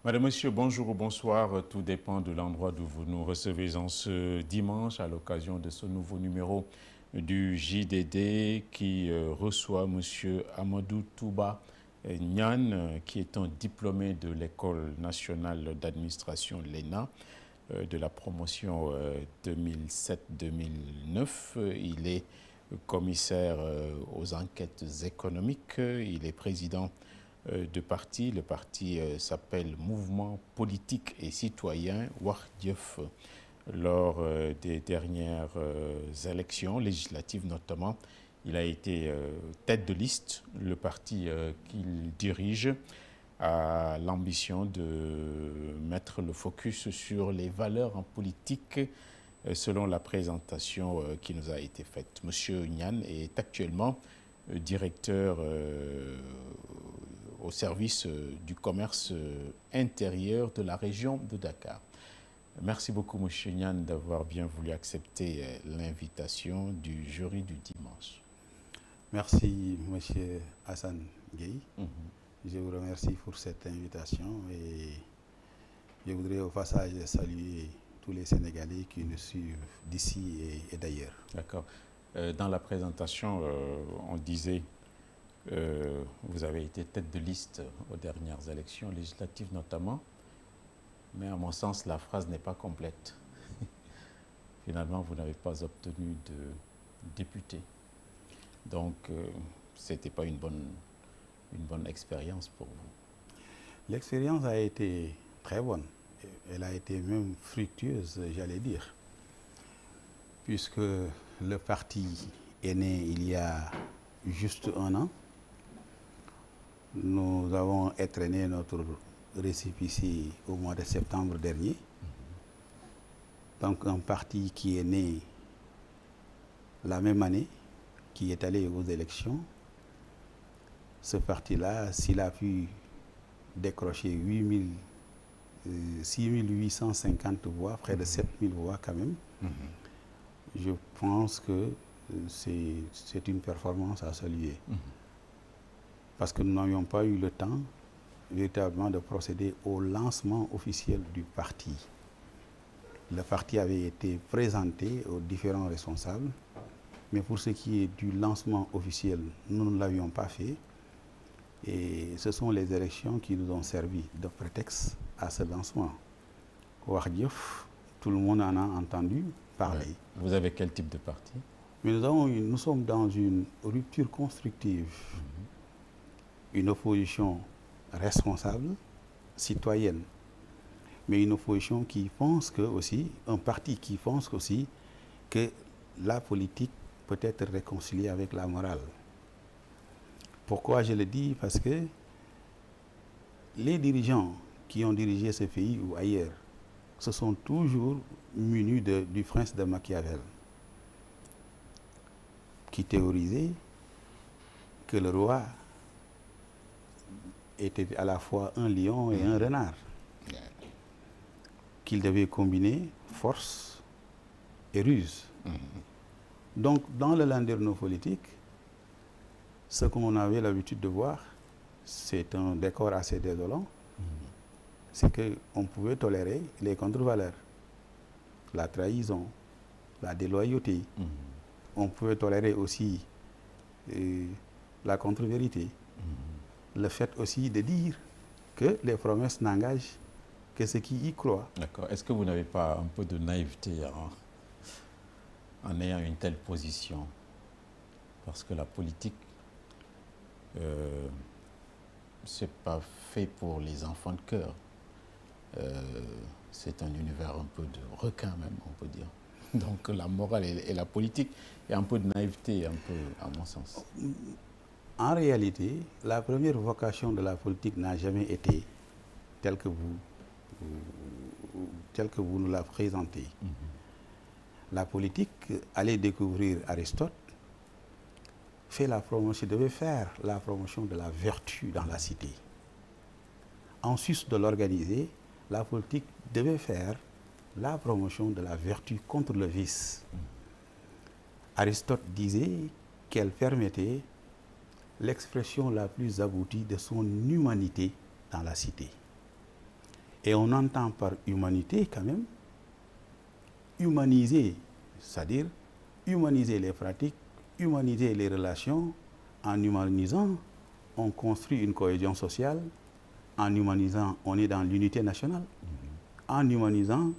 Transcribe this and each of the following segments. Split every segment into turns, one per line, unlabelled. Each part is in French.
Madame, Monsieur, bonjour ou bonsoir. Tout dépend de l'endroit d'où vous nous recevez en ce dimanche à l'occasion de ce nouveau numéro du JDD qui reçoit Monsieur Amadou Touba Niane, qui est un diplômé de l'École nationale d'administration l'ENA de la promotion 2007-2009. Il est commissaire aux enquêtes économiques. Il est président de parti. Le parti s'appelle Mouvement politique et citoyen Wardieuf. Lors des dernières élections législatives notamment, il a été tête de liste. Le parti qu'il dirige a l'ambition de mettre le focus sur les valeurs en politique selon la présentation qui nous a été faite. Monsieur Niane est actuellement directeur au service du commerce intérieur de la région de Dakar. Merci beaucoup, Monsieur Niane, d'avoir bien voulu accepter l'invitation du jury du dimanche.
Merci, Monsieur Hassan Gueye. Je vous remercie pour cette invitation et je voudrais au passage saluer tous les Sénégalais qui nous suivent d'ici et d'ailleurs.
D'accord. Dans la présentation, on disait vous avez été tête de liste aux dernières élections législatives notamment, mais à mon sens, la phrase n'est pas complète. Finalement, vous n'avez pas obtenu de député. Donc, ce n'était pas une bonne expérience pour vous.
L'expérience a été très bonne. Elle a été même fructueuse, j'allais dire, puisque le parti est né il y a juste un an. Nous avons étrenné notre récépissé au mois de septembre dernier. Donc un parti qui est né la même année, qui est allé aux élections, ce parti-là, s'il a pu décrocher 6850 voix, près de 7000 voix quand même, je pense que c'est une performance à saluer. Parce que nous n'avions pas eu le temps véritablement de procéder au lancement officiel du parti. Le parti avait été présenté aux différents responsables, mais pour ce qui est du lancement officiel, nous ne l'avions pas fait. Et ce sont les élections qui nous ont servi de prétexte à ce lancement. Wardieuf, tout le monde en a entendu parler.
Ouais. Vous avez quel type de parti?
Mais nous sommes dans une rupture constructive. Une opposition responsable, citoyenne, mais une opposition qui pense que aussi, un parti qui pense aussi que la politique peut être réconciliée avec la morale. Pourquoi je le dis? Parce que les dirigeants qui ont dirigé ce pays ou ailleurs se sont toujours munis du prince de Machiavel, qui théorisait que le roi était à la fois un lion et un renard, qu'il devait combiner force et ruse. Donc, dans le landerneau politique, ce qu'on avait l'habitude de voir, c'est un décor assez désolant, c'est qu'on pouvait tolérer les contre-valeurs, la trahison, la déloyauté. On pouvait tolérer aussi la contre-vérité. Le fait aussi de dire que les promesses n'engagent que ceux qui y croient.
D'accord. Est-ce que vous n'avez pas un peu de naïveté en ayant une telle position? Parce que la politique, c'est pas fait pour les enfants de cœur. C'est un univers un peu de requin même, on peut dire. Donc la morale et la politique, il y a un peu de naïveté, un peu, à mon sens.
En réalité, la première vocation de la politique n'a jamais été telle que vous nous la présentez. La politique, allez découvrir Aristote, devait faire la promotion de la vertu dans la cité. En sus de l'organiser, la politique devait faire la promotion de la vertu contre le vice. Aristote disait qu'elle permettait l'expression la plus aboutie de son humanité dans la cité. Et on entend par humanité quand même humaniser, c'est-à-dire humaniser les pratiques, humaniser les relations. En humanisant, on construit une cohésion sociale. En humanisant, on est dans l'unité nationale. En humanisant,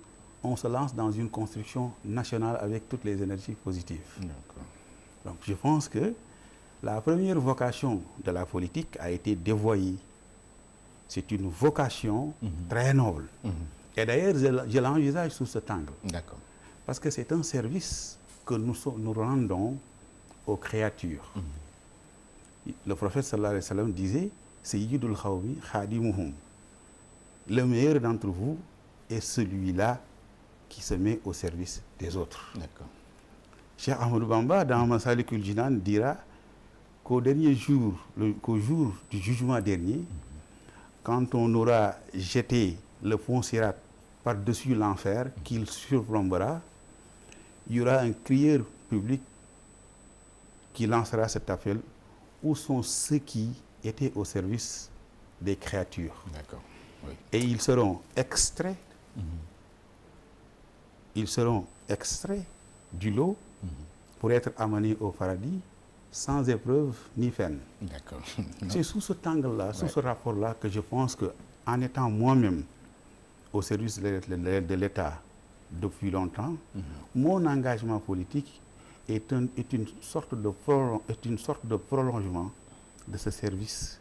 on se lance dans une construction nationale avec toutes les énergies positives. Donc je pense que la première vocation de la politique a été dévoyée. C'est une vocation très noble. Et d'ailleurs, je l'envisage sous cet angle. Parce que c'est un service que nous rendons aux créatures. Le prophète sallallahu alayhi wa sallam disait « Sayyidul khawmi khadimuhum ». Le meilleur d'entre vous est celui-là qui se met au service des autres. Cheikh Ahmadou Bamba, dans Masalikul Jinan, dira qu'au dernier jour, qu'au jour du jugement dernier, quand on aura jeté le pont Sirat par-dessus l'enfer qu'il surplombera, il y aura un crieur public qui lancera cet appel: où sont ceux qui étaient au service des créatures? Et ils seront extraits, ils seront extraits du lot pour être amenés au paradis sans épreuve ni peine. C'est sous cet angle-là, sous ce rapport-là, que je pense qu'en étant moi-même au service de l'État depuis longtemps, mon engagement politique est une sorte de prolongement de ce service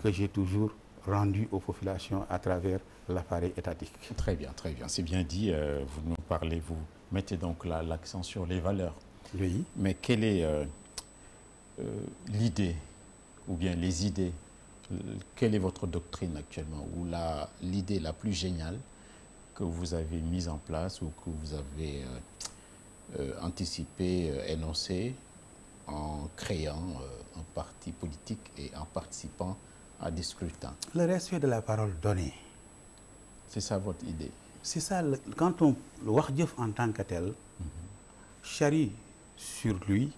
que j'ai toujours rendu aux populations à travers l'appareil étatique.
Très bien, c'est bien dit. Vous nous parlez, vous mettez donc l'accent sur les valeurs.
Oui.
Mais quelle est l'idée, ou bien les idées, quelle est votre doctrine actuellement, ou l'idée la plus géniale que vous avez mise en place ou que vous avez anticipé, énoncé en créant un parti politique et en participant à des scrutins?
Le respect de la parole donnée.
C'est ça votre idée?
C'est ça, quand le Wakhdjef en tant que tel charrie sur lui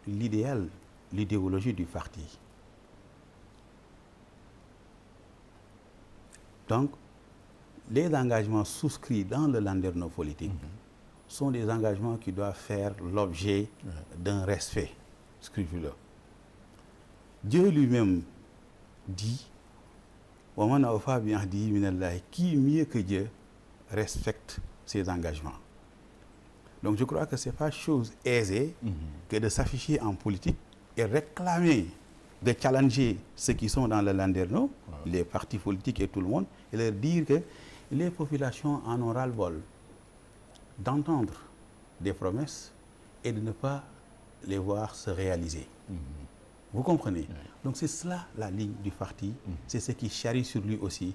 l'idéal, l'idéologie du parti. Donc, les engagements souscrits dans le landerneau politique sont des engagements qui doivent faire l'objet d'un respect scrupuleux. Dieu lui-même dit, qui mieux que Dieu respecte ses engagements. Donc je crois que ce n'est pas chose aisée que de s'afficher en politique et réclamer, de challenger ceux qui sont dans le landerneau, les partis politiques et tout le monde, et leur dire que les populations en ont ras-le-bol d'entendre des promesses et de ne pas les voir se réaliser. Vous comprenez? Donc c'est cela la ligne du parti, c'est ce qui charrie sur lui aussi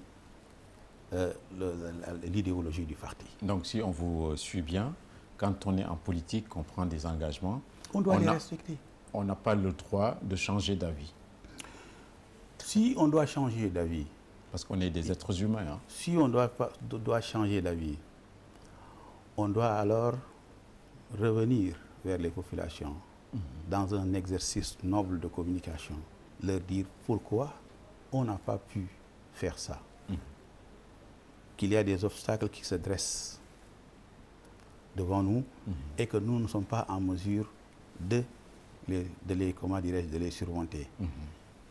l'idéologie du parti.
Donc si on vous suit bien, quand on est en politique, on prend des engagements,
on doit les respecter.
On n'a pas le droit de changer d'avis.
Si on doit changer d'avis,
parce qu'on est des êtres humains. Hein.
Si on doit changer d'avis, on doit alors revenir vers les populations dans un exercice noble de communication, leur dire pourquoi on n'a pas pu faire ça, qu'il y a des obstacles qui se dressent devant nous et que nous ne sommes pas en mesure de les surmonter.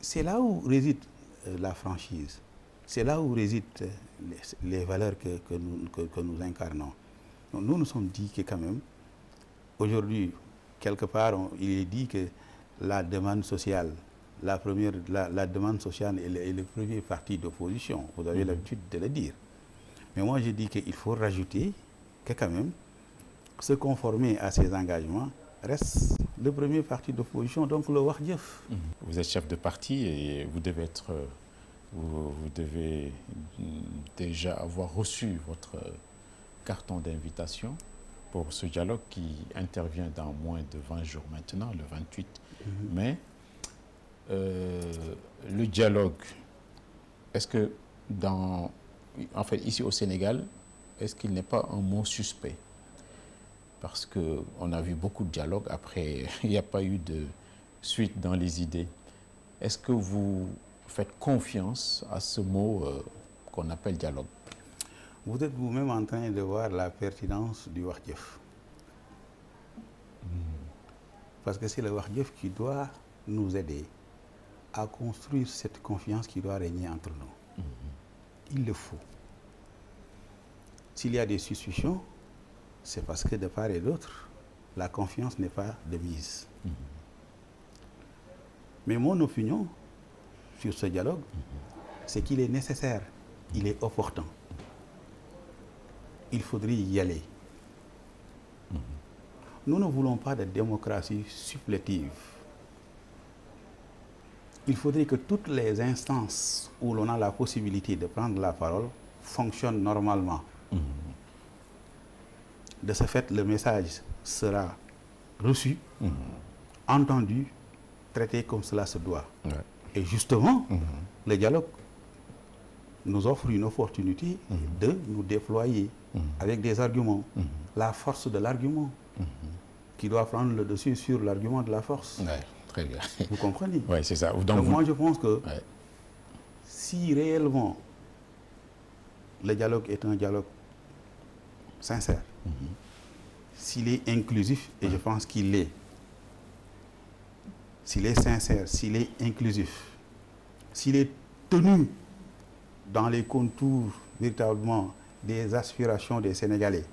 C'est là où réside la franchise, c'est là où résident les valeurs que nous incarnons. Donc, nous nous sommes dit que quand même, aujourd'hui, quelque part, il est dit que la demande sociale, la demande sociale est le premier parti d'opposition. Vous avez l'habitude de le dire. Mais moi, je dis qu'il faut rajouter que quand même, se conformer à ces engagements reste le premier parti d'opposition, donc le Wakhdjef.
Vous êtes chef de parti et vous devez déjà avoir reçu votre carton d'invitation pour ce dialogue qui intervient dans moins de 20 jours maintenant, le 28 mai. Le dialogue, est-ce que ici au Sénégal, est-ce qu'il n'est pas un mot suspect? Parce qu'on a vu beaucoup de dialogues, après il n'y a pas eu de suite dans les idées. Est-ce que vous faites confiance à ce mot qu'on appelle dialogue.
Vous êtes vous-même en train de voir la pertinence du Wardjef. Parce que c'est le Wardjef qui doit nous aider à construire cette confiance qui doit régner entre nous. Il le faut. S'il y a des suspicions, c'est parce que de part et d'autre, la confiance n'est pas de mise. Mais mon opinion sur ce dialogue, c'est qu'il est nécessaire, il est opportun. Il faudrait y aller. Nous ne voulons pas de démocratie supplétive. Il faudrait que toutes les instances où l'on a la possibilité de prendre la parole fonctionnent normalement. De ce fait, le message sera reçu, entendu, traité comme cela se doit.
Ouais.
Et justement, le dialogue nous offre une opportunité de nous déployer avec des arguments. La force de l'argument qui doit prendre le dessus sur l'argument de la force.
Ouais, très bien.
Vous comprenez?
Oui, c'est ça.
Donc moi, je pense que
ouais.
si réellement le dialogue est un dialogue sincère, s'il est inclusif, et je pense qu'il l'est, s'il est sincère, s'il est inclusif, s'il est tenu dans les contours véritablement des aspirations des Sénégalais,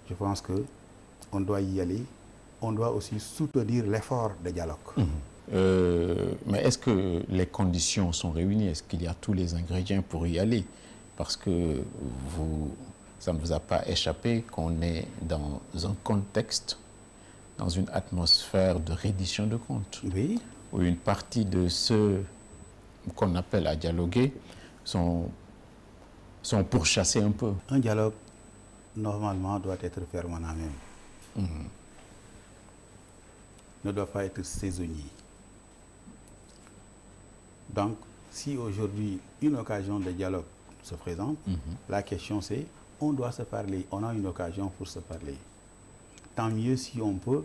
je pense qu'on doit y aller, on doit aussi soutenir l'effort de dialogue.
Mais est-ce que les conditions sont réunies? Est-ce qu'il y a tous les ingrédients pour y aller? Parce que ça ne vous a pas échappé qu'on est dans un contexte, dans une atmosphère de reddition de comptes.
Oui.
Où une partie de ceux qu'on appelle à dialoguer sont pourchassés un peu.
Un dialogue, normalement, doit être permanent même. Ne doit pas être saisonnier. Donc, si aujourd'hui une occasion de dialogue se présente, la question c'est, on doit se parler, on a une occasion pour se parler. Tant mieux si on peut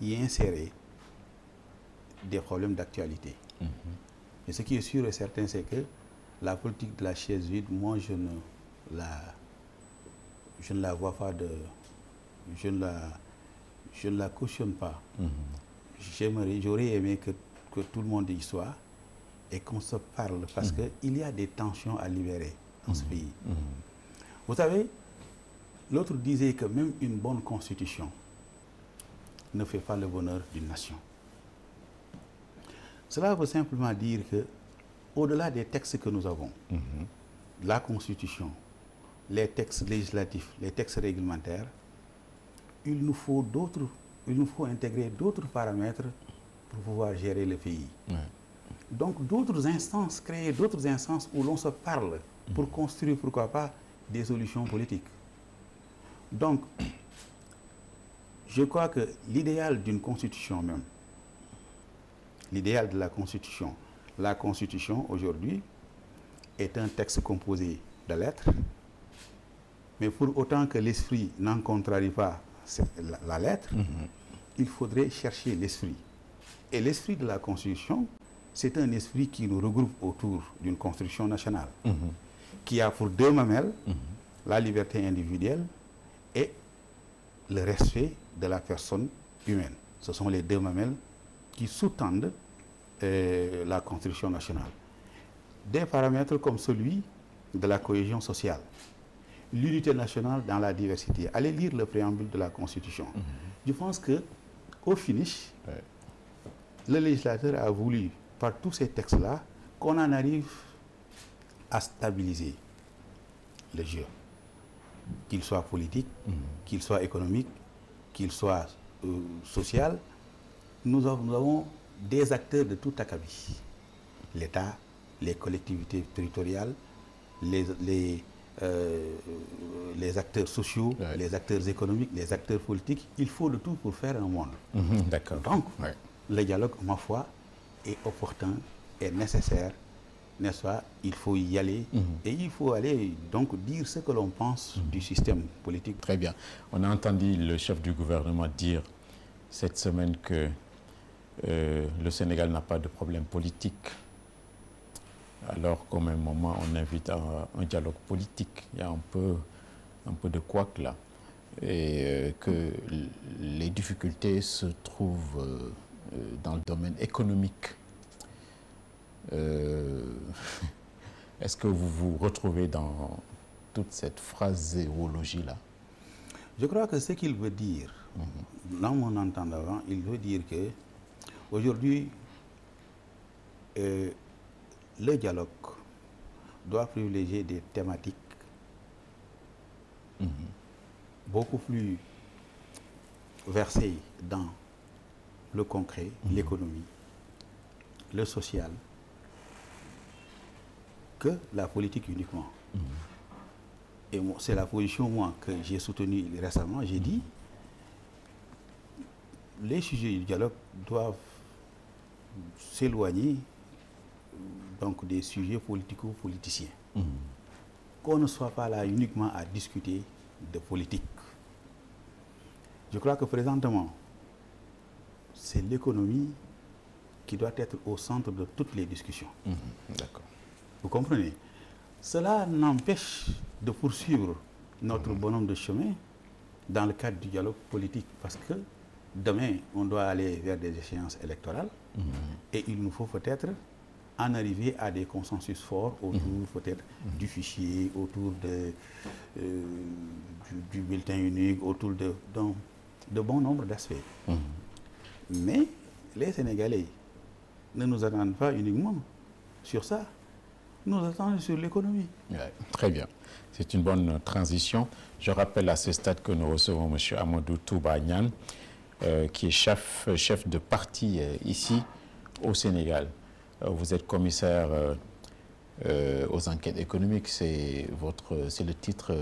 y insérer des problèmes d'actualité. Mais ce qui est sûr et certain, c'est que la politique de la chaise vide, moi je ne la vois pas je ne la cautionne pas. J'aurais aimé que tout le monde y soit et qu'on se parle parce qu'il y a des tensions à libérer dans ce pays. Vous savez, l'autre disait que même une bonne constitution ne fait pas le bonheur d'une nation. Cela veut simplement dire que, au-delà des textes que nous avons, la constitution, les textes législatifs, les textes réglementaires, il nous faut intégrer d'autres paramètres pour pouvoir gérer le pays. Ouais. Donc d'autres instances, créer d'autres instances où l'on se parle pour construire, pourquoi pas, des solutions politiques. Donc, je crois que l'idéal d'une constitution même, l'idéal de la constitution aujourd'hui est un texte composé de lettres, mais pour autant que l'esprit n'en contrarie pas la lettre, il faudrait chercher l'esprit. Et l'esprit de la constitution, c'est un esprit qui nous regroupe autour d'une construction nationale, qui a pour deux mamelles la liberté individuelle et le respect de la personne humaine. Ce sont les deux mamelles qui sous-tendent la construction nationale. Des paramètres comme celui de la cohésion sociale, l'unité nationale dans la diversité. Allez lire le préambule de la Constitution. Je pense qu'au finish, le législateur a voulu, par tous ces textes-là, qu'on en arrive à stabiliser le jeu. Qu'il soit politique, qu'il soit économique, qu'il soit social. Nous avons des acteurs de tout acabit. L'État, les collectivités territoriales, les acteurs sociaux, les acteurs économiques, les acteurs politiques. Il faut de tout pour faire un monde.
D'accord.
Donc, le dialogue, ma foi, est opportun, est nécessaire, n'est-ce pas? Il faut y aller et il faut aller donc dire ce que l'on pense du système politique.
Très bien. On a entendu le chef du gouvernement dire cette semaine que le Sénégal n'a pas de problème politique. alors qu'au même moment, on invite à un dialogue politique. Il y a un peu de couac là. Et que les difficultés se trouvent dans le domaine économique. Est-ce que vous vous retrouvez dans toute cette phraséologie-là?
Je crois que ce qu'il veut dire, dans mon entendant, il veut dire que aujourd'hui, le dialogue doit privilégier des thématiques beaucoup plus versées dans le concret, l'économie, le social, que la politique uniquement. Et c'est la position, moi, que j'ai soutenue récemment. J'ai dit, les sujets du dialogue doivent s'éloigner donc des sujets politico-politiciens. Qu'on ne soit pas là uniquement à discuter de politique. Je crois que présentement, c'est l'économie qui doit être au centre de toutes les discussions.
D'accord.
Vous comprenez? Cela n'empêche de poursuivre notre bonhomme de chemin dans le cadre du dialogue politique, parce que demain, on doit aller vers des échéances électorales et il nous faut peut-être en arriver à des consensus forts autour peut-être du fichier, autour du bulletin unique, autour de bon nombre d'aspects. Mais les Sénégalais ne nous attendent pas uniquement sur ça, nous attendons sur l'économie.
Ouais, très bien. C'est une bonne transition. Je rappelle à ce stade que nous recevons M. Amadou Touba Niane, qui est chef de parti ici au Sénégal. Vous êtes commissaire aux enquêtes économiques. C'est le titre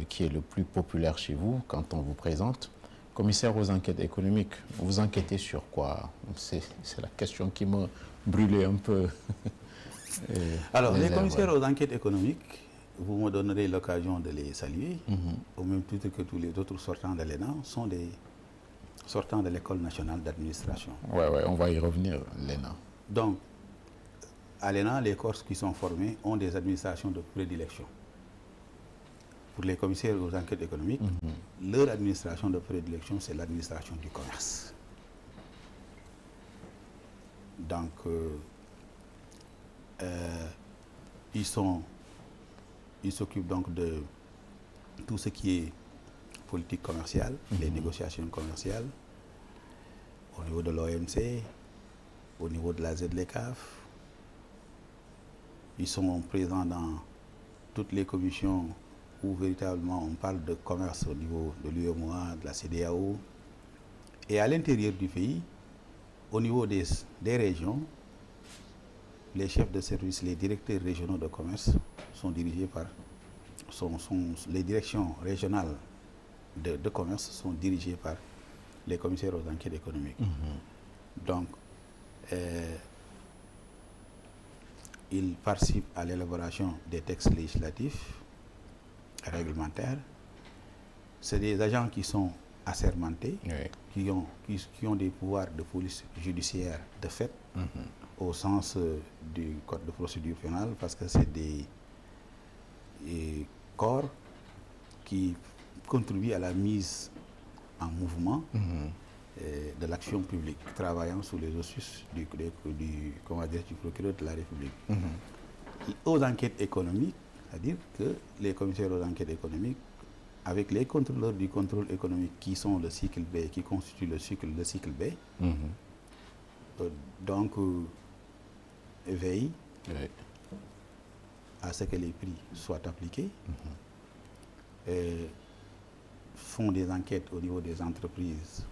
qui est le plus populaire chez vous quand on vous présente. Commissaire aux enquêtes économiques, vous enquêtez sur quoi? C'est la question qui m'a brûlé un peu.
Alors, les commissaires aux enquêtes économiques, vous me donnerez l'occasion de les saluer, au même titre que tous les autres sortants de l'ENA, sont des sortants de l'École nationale d'administration.
Oui, on va y revenir, l'ENA.
Donc, à l'ENA, les corps qui sont formés ont des administrations de prédilection. Pour les commissaires aux enquêtes économiques, leur administration de prédilection, c'est l'administration du commerce. Donc, ils s'occupent donc de tout ce qui est politique commerciale, les négociations commerciales, au niveau de l'OMC, au niveau de la ZLECAF. Ils sont présents dans toutes les commissions où véritablement on parle de commerce au niveau de l'UEMOA, de la CEDEAO. Et à l'intérieur du pays, au niveau des régions, les chefs de service, les directeurs régionaux de commerce sont dirigés par... les directions régionales de commerce sont dirigées par les commissaires aux enquêtes économiques. Donc, ils participent à l'élaboration des textes législatifs, réglementaires. C'est des agents qui sont assermentés, qui ont des pouvoirs de police judiciaire de fait, au sens du code de procédure pénale, parce que c'est des corps qui contribuent à la mise en mouvement de l'action publique, travaillant sous les auspices du procureur de la République. Aux enquêtes économiques, c'est-à-dire que les commissaires aux enquêtes économiques, avec les contrôleurs du contrôle économique qui sont le cycle B, qui constituent le cycle B, donc veillent à ce que les prix soient appliqués, font des enquêtes au niveau des entreprises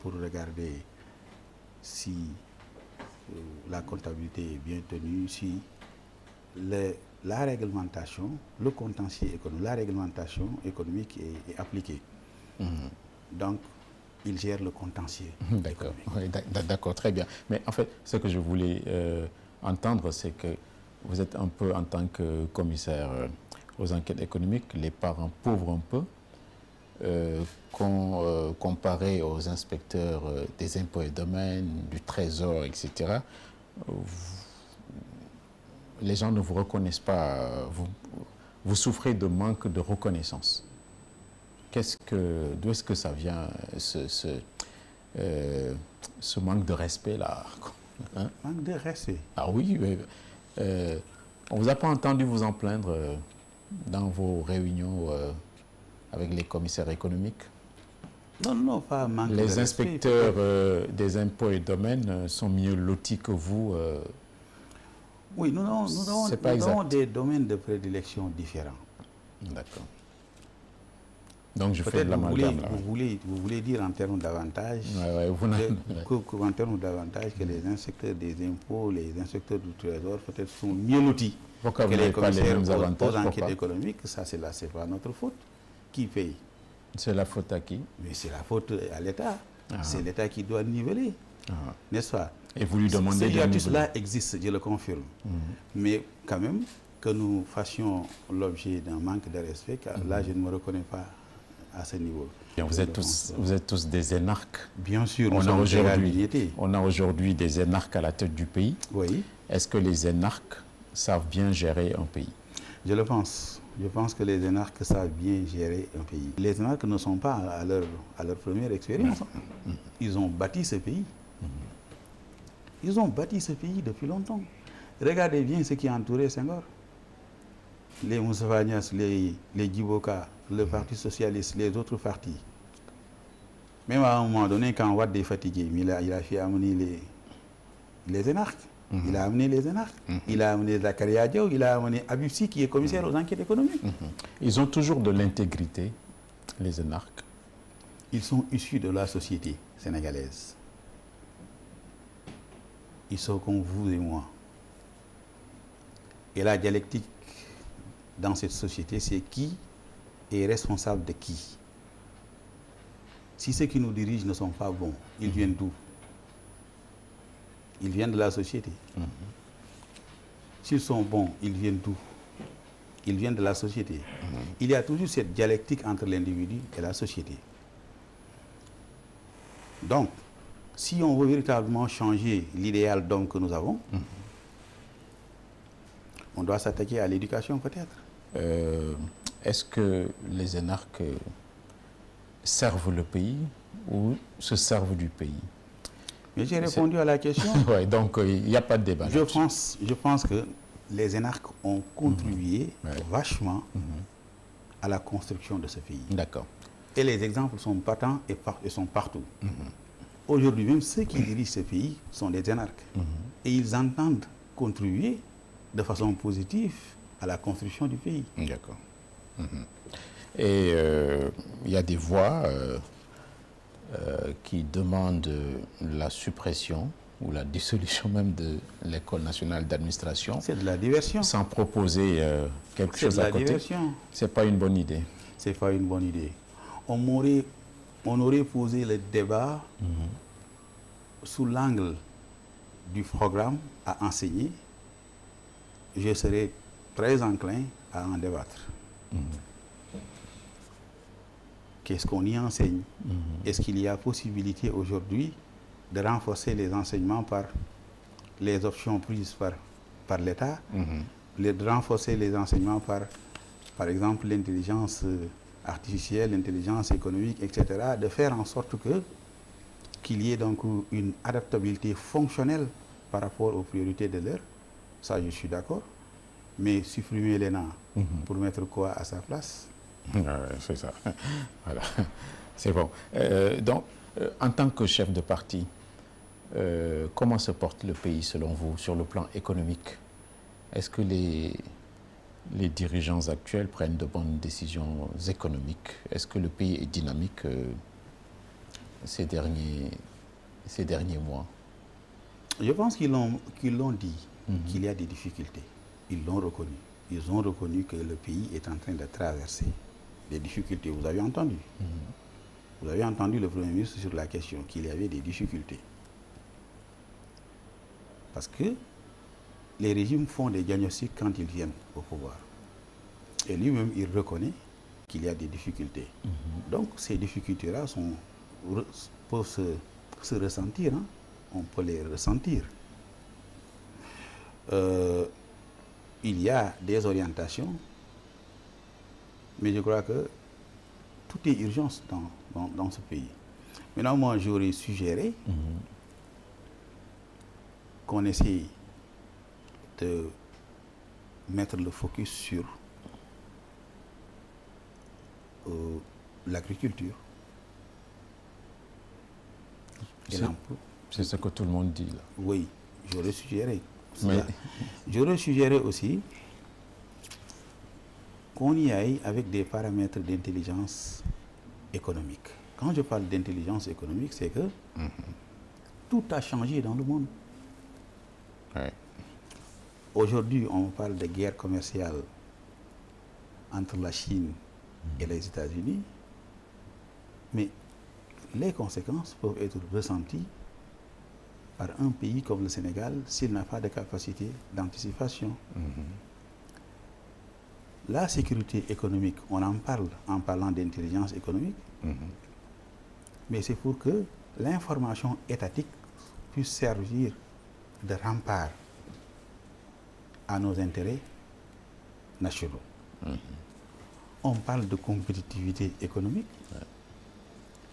pour regarder si la comptabilité est bien tenue, si la réglementation, le contentieux économique, la réglementation économique est appliquée. Donc, ils gèrent le contentieux.
D'accord, oui, d'accord, très bien. Mais en fait, ce que je voulais entendre, c'est que vous êtes un peu, en tant que commissaire aux enquêtes économiques, les parents pauvres un peu, comparé aux inspecteurs des impôts et domaines, du trésor, etc. les gens ne vous reconnaissent pas, vous souffrez de manque de reconnaissance. D'où est-ce que ça vient, ce manque de respect-là?
Hein? Manque de respect?
Ah oui, on ne vous a pas entendu vous en plaindre dans vos réunions avec les commissaires économiques?
Non, non, pas manque de respect.
Les inspecteurs des impôts et domaines sont mieux lotis que vous.
Oui, nous avons des domaines de prédilection différents.
D'accord. Donc je fais de l'amalgame là.
Vous voulez dire en termes d'avantages, en termes d'avantages que les inspecteurs des impôts, les inspecteurs du trésor peut-être sont mieux lotis
que
les
commissaires
aux enquêtes économiques. Ça, c'est pas notre faute. Qui paye?
C'est la faute à qui?
Mais c'est la faute à l'État. C'est l'État qui doit niveler, n'est-ce pas?
Et vous lui demandez de
niveler. Ce hiatus-là existe, je le confirme. Mais quand même, que nous fassions l'objet d'un manque de respect, car là, je ne me reconnais pas à ce niveau.
Vous êtes tous des énarques.
Bien sûr,
on a aujourd'hui des énarques à la tête du pays.
Oui.
Est-ce que les énarques savent bien gérer un pays?
Je le pense. Je pense que les énarques savent bien gérer un pays. Les énarques ne sont pas à leur première expérience. Ils ont bâti ce pays. Ils ont bâti ce pays depuis longtemps. Regardez bien ce qui a entouré Senghor. Les Moustapha Niasse, les Djiboka, le Parti Socialiste, les autres partis. Même à un moment donné, quand Wade est fatigué, il a fait amener les énarques. Il a amené les énarques. Il a amené Zakaria Diaw, il a amené Abibsi, qui est commissaire aux enquêtes économiques.
Ils ont toujours de l'intégrité, les énarques.
Ils sont issus de la société sénégalaise. Ils sont comme vous et moi. Et la dialectique dans cette société, c'est qui est responsable de qui. Si ceux qui nous dirigent ne sont pas bons, ils viennent d'où? Ils viennent de la société. S'ils sont bons, ils viennent d'où? Ils viennent de la société. Il y a toujours cette dialectique entre l'individu et la société. Donc, si on veut véritablement changer l'idéal d'homme que nous avons, on doit s'attaquer à l'éducation peut-être.
Est-ce que les énarques servent le pays ou se servent du pays?
Mais j'ai répondu à la question.
Ouais, donc il n'y a pas de débat.
Je pense que les énarques ont contribué vachement à la construction de ce pays.
D'accord.
Et les exemples sont patents et sont partout. Aujourd'hui, même ceux qui dirigent ce pays sont des énarques. Et ils entendent contribuer de façon positive à la construction du pays.
D'accord. Et il y a des voix qui demandent la suppression ou la dissolution même de l'École nationale d'administration.
C'est de la diversion.
Sans proposer quelque chose à côté. C'est pas une bonne idée.
C'est pas une bonne idée. On aurait posé le débat sous l'angle du programme à enseigner. Je serais très enclin à en débattre. Qu'est-ce qu'on y enseigne? Est-ce qu'il y a possibilité aujourd'hui de renforcer les enseignements par les options prises par l'État, de renforcer les enseignements par exemple, l'intelligence artificielle, l'intelligence économique, etc., de faire en sorte qu'il y ait donc une adaptabilité fonctionnelle par rapport aux priorités de l'heure? Ça, je suis d'accord. Mais supprimer l'ENA pour mettre quoi à sa place?
C'est ça. Voilà. C'est bon. Donc, en tant que chef de parti, comment se porte le pays selon vous sur le plan économique? Est-ce que les dirigeants actuels prennent de bonnes décisions économiques? Est-ce que le pays est dynamique ces derniers mois?
Je pense qu'ils l'ont dit, qu'il y a des difficultés. Ils l'ont reconnu. Ils ont reconnu que le pays est en train de traverser des difficultés. Vous avez entendu. Vous avez entendu le Premier ministre sur la question qu'il y avait des difficultés. Parce que les régimes font des diagnostics quand ils viennent au pouvoir. Et lui-même, il reconnaît qu'il y a des difficultés. Donc, ces difficultés-là peuvent se ressentir. On peut les ressentir. il y a des orientations, mais je crois que tout est urgence dans ce pays. Maintenant, moi, j'aurais suggéré qu'on essaie de mettre le focus sur l'agriculture et l'emploi.
C'est ce que tout le monde dit là.
Oui, j'aurais suggéré.
Mais...
J'aurais suggéré aussi qu'on y aille avec des paramètres d'intelligence économique. Quand je parle d'intelligence économique, c'est que tout a changé dans le monde.
Ouais.
Aujourd'hui, on parle de guerre commerciale entre la Chine et les États-Unis, mais les conséquences peuvent être ressenties par un pays comme le Sénégal s'il n'a pas de capacité d'anticipation. La sécurité économique, on en parle en parlant d'intelligence économique, mais c'est pour que l'information étatique puisse servir de rempart à nos intérêts nationaux. On parle de compétitivité économique,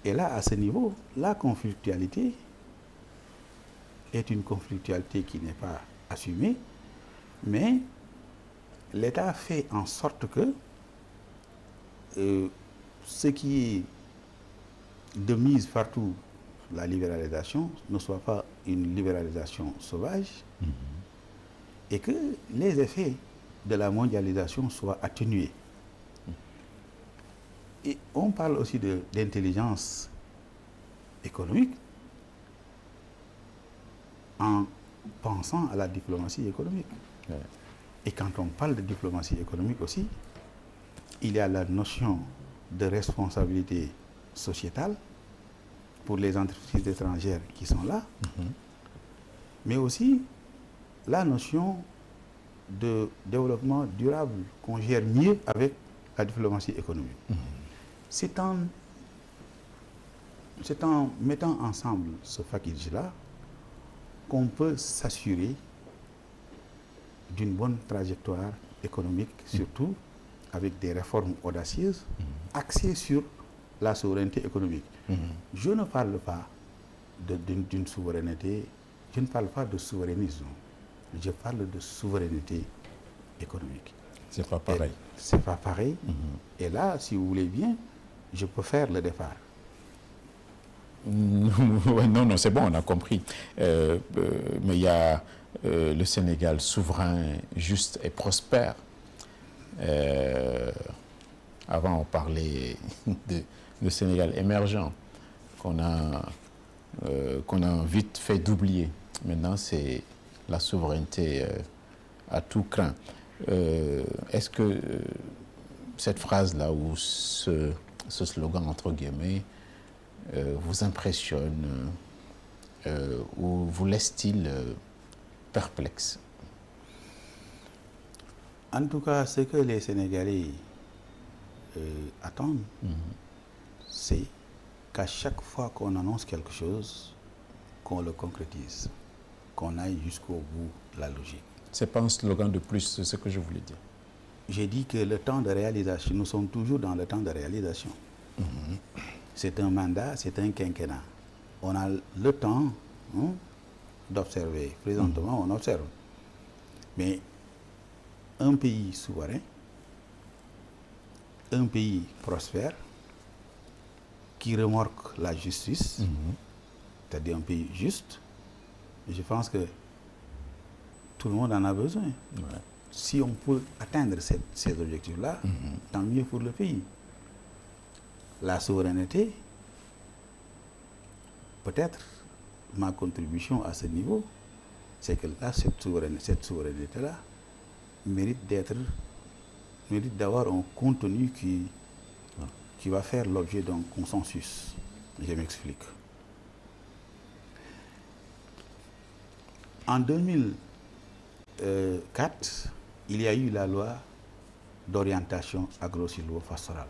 et là, à ce niveau, la conflictualité est une conflictualité qui n'est pas assumée, mais l'État fait en sorte que ce qui est de mise partout, la libéralisation, ne soit pas une libéralisation sauvage, et que les effets de la mondialisation soient atténués. Et on parle aussi d'intelligence économique en pensant à la diplomatie économique. Et quand on parle de diplomatie économique aussi, il y a la notion de responsabilité sociétale pour les entreprises étrangères qui sont là, mais aussi la notion de développement durable qu'on gère mieux avec la diplomatie économique. C'est en mettant ensemble ce package-là qu'on peut s'assurer d'une bonne trajectoire économique, surtout avec des réformes audacieuses axées sur la souveraineté économique. Je ne parle pas d'une souveraineté, je ne parle pas de souverainisme, je parle de souveraineté économique.
C'est pas pareil.
C'est pas pareil. Et là, si vous voulez bien, je peux faire le départ.
Non, c'est bon, on a compris. Mais il y a le Sénégal souverain, juste et prospère. Avant, on parlait de Sénégal émergent, qu'on a vite fait d'oublier. Maintenant, c'est la souveraineté à tout craint. Est-ce que cette phrase-là, ou ce slogan, entre guillemets, vous impressionne ou vous laisse-t-il perplexe?
En tout cas, ce que les Sénégalais attendent, c'est qu'à chaque fois qu'on annonce quelque chose, qu'on le concrétise, qu'on aille jusqu'au bout de la logique.
Ce n'est pas un slogan de plus, c'est ce que je voulais dire.
J'ai dit que le temps de réalisation, nous sommes toujours dans le temps de réalisation. C'est un mandat, c'est un quinquennat. On a le temps d'observer. Présentement, on observe. Mais un pays souverain, un pays prospère, qui remorque la justice, c'est-à-dire un pays juste, je pense que tout le monde en a besoin. Si on peut atteindre ces objectifs-là, tant mieux pour le pays. La souveraineté, peut-être ma contribution à ce niveau, c'est que là, cette souveraineté-là mérite d'avoir un contenu qui va faire l'objet d'un consensus. Je m'explique. En 2004, il y a eu la loi d'orientation agro-silvopastorale.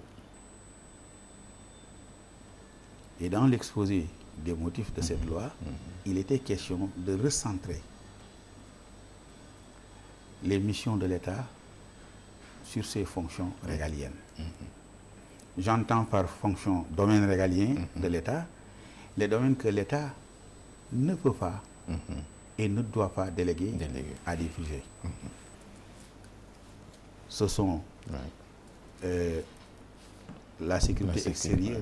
Et dans l'exposé des motifs de cette loi, il était question de recentrer les missions de l'État sur ses fonctions régaliennes. J'entends par fonction domaine régalien de l'État les domaines que l'État ne peut pas et ne doit pas déléguer à des privés. Ce sont la sécurité extérieure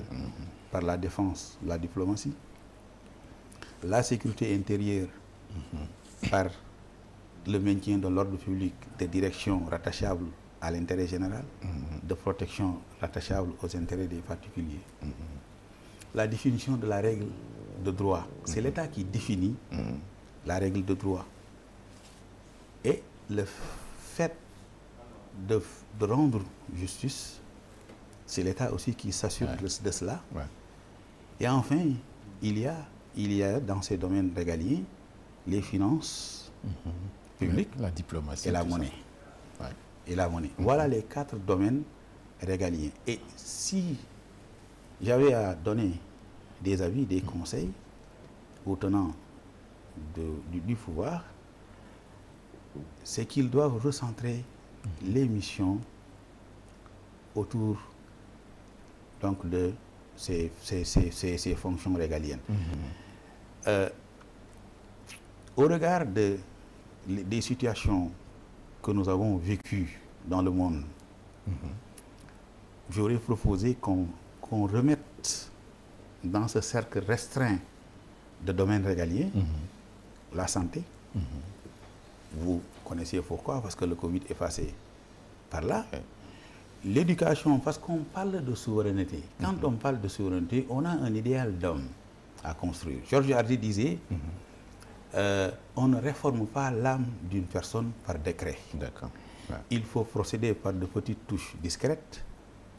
par la défense, la diplomatie, la sécurité intérieure par le maintien de l'ordre public, des directions rattachables à l'intérêt général, de protection rattachable aux intérêts des particuliers. La définition de la règle de droit, c'est l'État qui définit la règle de droit. Et le fait de rendre justice, c'est l'État aussi qui s'assure de cela. Et enfin, il y a dans ces domaines régaliens les finances publiques,
la diplomatie
et la monnaie. Et la monnaie. Voilà les 4 domaines régaliens. Et si j'avais à donner des avis, des conseils aux tenants du pouvoir, c'est qu'ils doivent recentrer les missions autour donc de ces fonctions régaliennes. Au regard des situations que nous avons vécues dans le monde, j'aurais proposé qu'on remette dans ce cercle restreint de domaines régaliens la santé. Vous connaissez pourquoi? Parce que le Covid est passé par là. L'éducation, parce qu'on parle de souveraineté. Quand on parle de souveraineté, on a un idéal d'homme à construire. Georges Hardy disait on ne réforme pas l'âme d'une personne par décret. Il faut procéder par de petites touches discrètes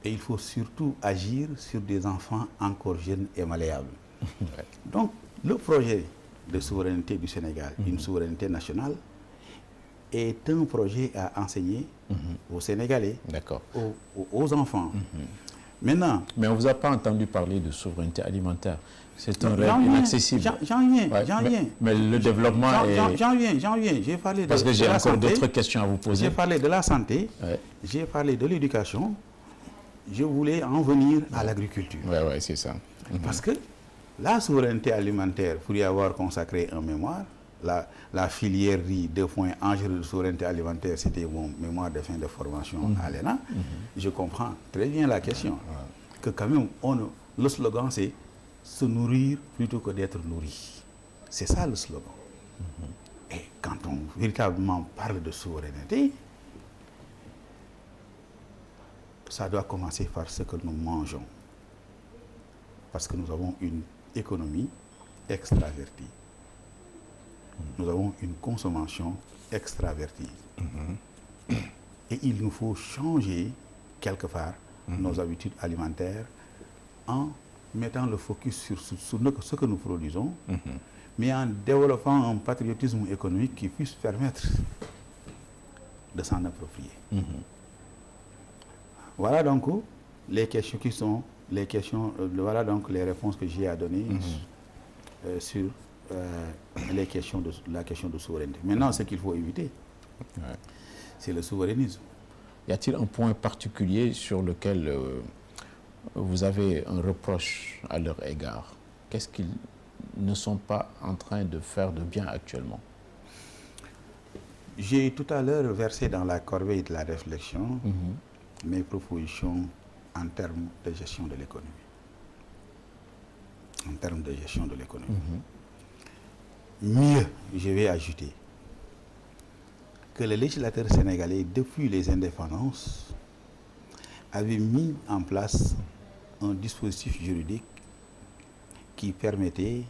et il faut surtout agir sur des enfants encore jeunes et malléables. Donc, le projet de souveraineté du Sénégal, une souveraineté nationale, est un projet à enseigner aux Sénégalais, aux enfants. Maintenant,
mais on ne vous a pas entendu parler de souveraineté alimentaire. C'est un rêve inaccessible.
J'en viens.
Mais le développement est...
J'en viens. J'ai parlé
parce que j'ai encore d'autres questions à vous poser.
J'ai parlé de la santé, j'ai parlé de l'éducation. Je voulais en venir à l'agriculture.
Oui, c'est ça.
Parce que la souveraineté alimentaire, pour y avoir consacré un mémoire, la filière riz, 2 points, enjeux de souveraineté alimentaire, c'était mon mémoire de fin de formation à l'ENA. Je comprends très bien la question. Que quand même, le slogan, c'est se nourrir plutôt que d'être nourri. C'est ça le slogan. Et quand on véritablement parle de souveraineté, ça doit commencer par ce que nous mangeons. Parce que nous avons une économie extravertie. Nous avons une consommation extravertie. Et il nous faut changer quelque part nos habitudes alimentaires en mettant le focus sur ce que nous produisons, mais en développant un patriotisme économique qui puisse permettre de s'en approprier. Voilà donc les questions qui sont les questions. Voilà donc les réponses que j'ai à donner sur la question de souveraineté. Maintenant, ce qu'il faut éviter, c'est le souverainisme.
Y a-t-il un point particulier sur lequel vous avez un reproche à leur égard? Qu'est-ce qu'ils ne sont pas en train de faire de bien actuellement?
J'ai tout à l'heure versé dans la corbeille de la réflexion mes propositions en termes de gestion de l'économie. En termes de gestion de l'économie. Mieux, je vais ajouter que le législateur sénégalais, depuis les indépendances, avait mis en place un dispositif juridique qui permettait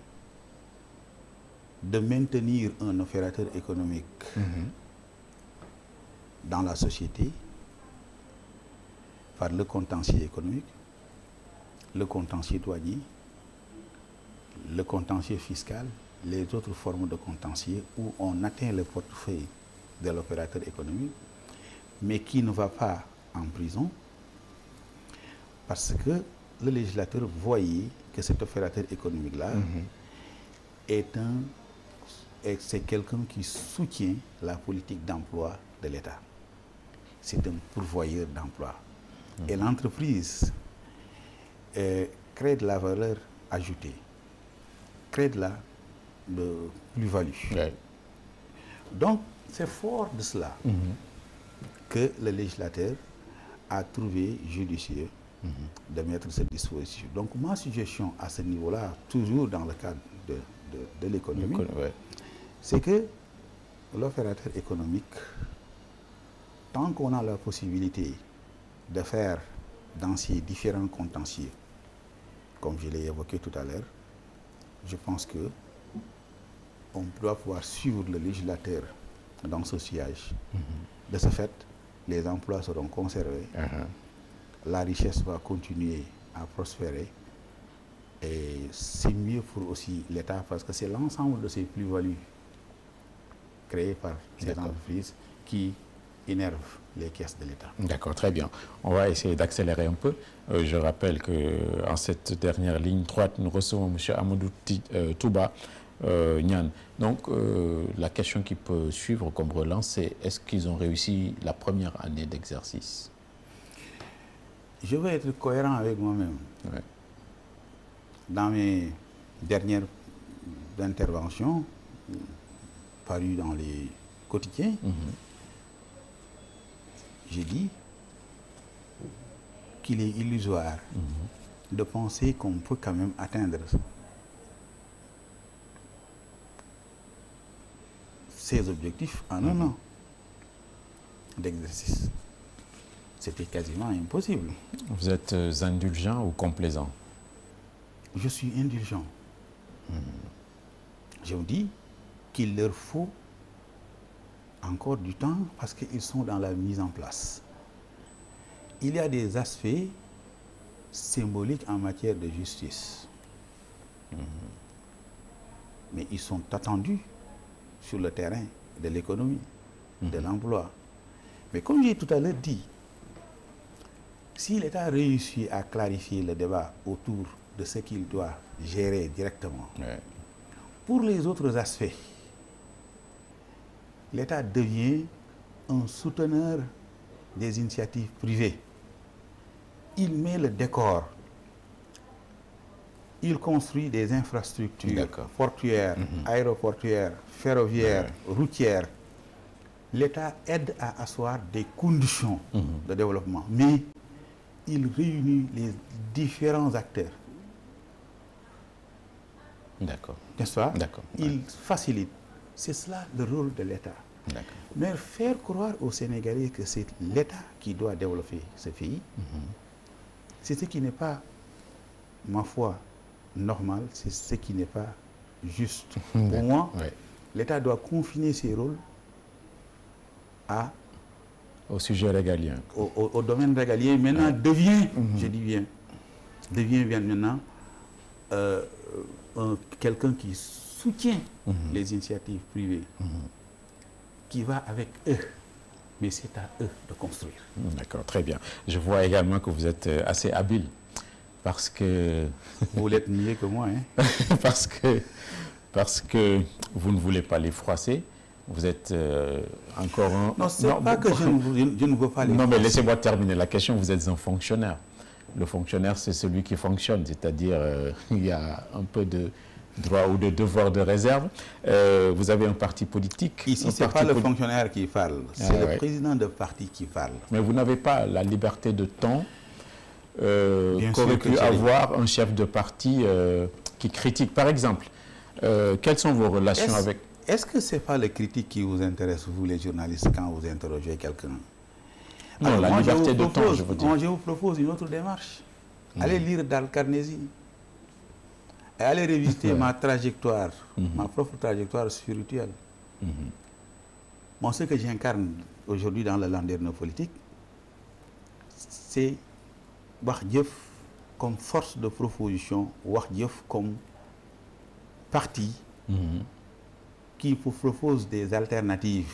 de maintenir un opérateur économique dans la société par le contentieux économique, le contentieux douanier, le contentieux fiscal, les autres formes de contentieux où on atteint le portefeuille de l'opérateur économique, mais qui ne va pas en prison parce que le législateur voyait que cet opérateur économique-là est c'est quelqu'un qui soutient la politique d'emploi de l'État. C'est un pourvoyeur d'emploi. Et l'entreprise crée de la valeur ajoutée, crée de la plus-value. Ouais. Donc, c'est fort de cela que le législateur a trouvé judicieux de mettre cette disposition. Donc, ma suggestion à ce niveau-là, toujours dans le cadre de l'économie, c'est que l'opérateur économique, tant qu'on a la possibilité de faire dans ces différents contentieux, comme je l'ai évoqué tout à l'heure, je pense que on doit pouvoir suivre le législateur dans ce sillage. De ce fait, les emplois seront conservés, la richesse va continuer à prospérer, et c'est mieux pour aussi l'État parce que c'est l'ensemble de ces plus-values créées par ces entreprises qui énervent les caisses de l'État. D'accord, très bien. On va essayer d'accélérer un peu. Je rappelle qu'en cette dernière ligne droite, nous recevons M. Amadou Touba Niane. Donc, la question qui peut suivre comme relance, c'est est-ce qu'ils ont réussi la première année d'exercice? Je vais être cohérent avec moi-même. Ouais. Dans mes dernières interventions, parues dans les quotidiens, j'ai dit qu'il est illusoire de penser qu'on peut quand même atteindre ces objectifs en un an d'exercice. C'était quasiment impossible. Vous êtes indulgent ou complaisant? Je suis indulgent. Je vous dis qu'il leur faut encore du temps parce qu'ils sont dans la mise en place. Il y a des aspects symboliques en matière de justice. Mais ils sont attendus sur le terrain de l'économie, de l'emploi. Mais comme j'ai tout à l'heure dit, si l'État réussit à clarifier le débat autour de ce qu'il doit gérer directement, pour les autres aspects, l'État devient un souteneur des initiatives privées. Il met le décor. Il construit des infrastructures portuaires, aéroportuaires, ferroviaires, routières. L'État aide à asseoir des conditions de développement, mais il réunit les différents acteurs. D'accord. N'est-ce pas? D'accord. Il facilite. C'est cela le rôle de l'État. Mais faire croire aux Sénégalais que c'est l'État qui doit développer ce pays, c'est ce qui n'est pas, ma foi, normal, c'est ce qui n'est pas juste. Pour moi, l'État doit confiner ses rôles au sujet régalien. Au domaine régalien. Maintenant, devient, je dis bien, devient maintenant quelqu'un qui soutient les initiatives privées, qui va avec eux, mais c'est à eux de construire. D'accord, très bien. Je vois également que vous êtes assez habile, parce que... Vous l'êtes mieux que moi, hein? parce que vous ne voulez pas les froisser. Vous êtes encore un... Non, c'est pas que je ne veux pas les froisser. Non, mais laissez-moi terminer la question. Vous êtes un fonctionnaire. Le fonctionnaire, c'est celui qui fonctionne, c'est-à-dire il y a un peu de droit ou de devoir de réserve. Vous avez un parti politique. Ici, ce n'est pas le fonctionnaire qui parle, c'est le président de parti qui parle. Mais vous n'avez pas la liberté de ton qu'aurait pu avoir un chef de parti qui critique. Par exemple, quelles sont vos relations avec... Est-ce que ce n'est pas les critiques qui vous intéressent, vous les journalistes, quand vous interrogez quelqu'un? Non, alors, la liberté de ton, je veux dire. Moi, je vous propose une autre démarche. Allez lire Dale Carnegie. Et allez revisiter ma trajectoire, ma propre trajectoire spirituelle. Moi, ce que j'incarne aujourd'hui dans le landerneau politique, c'est wax jëf comme force de proposition, wax jëf comme parti qui vous propose des alternatives.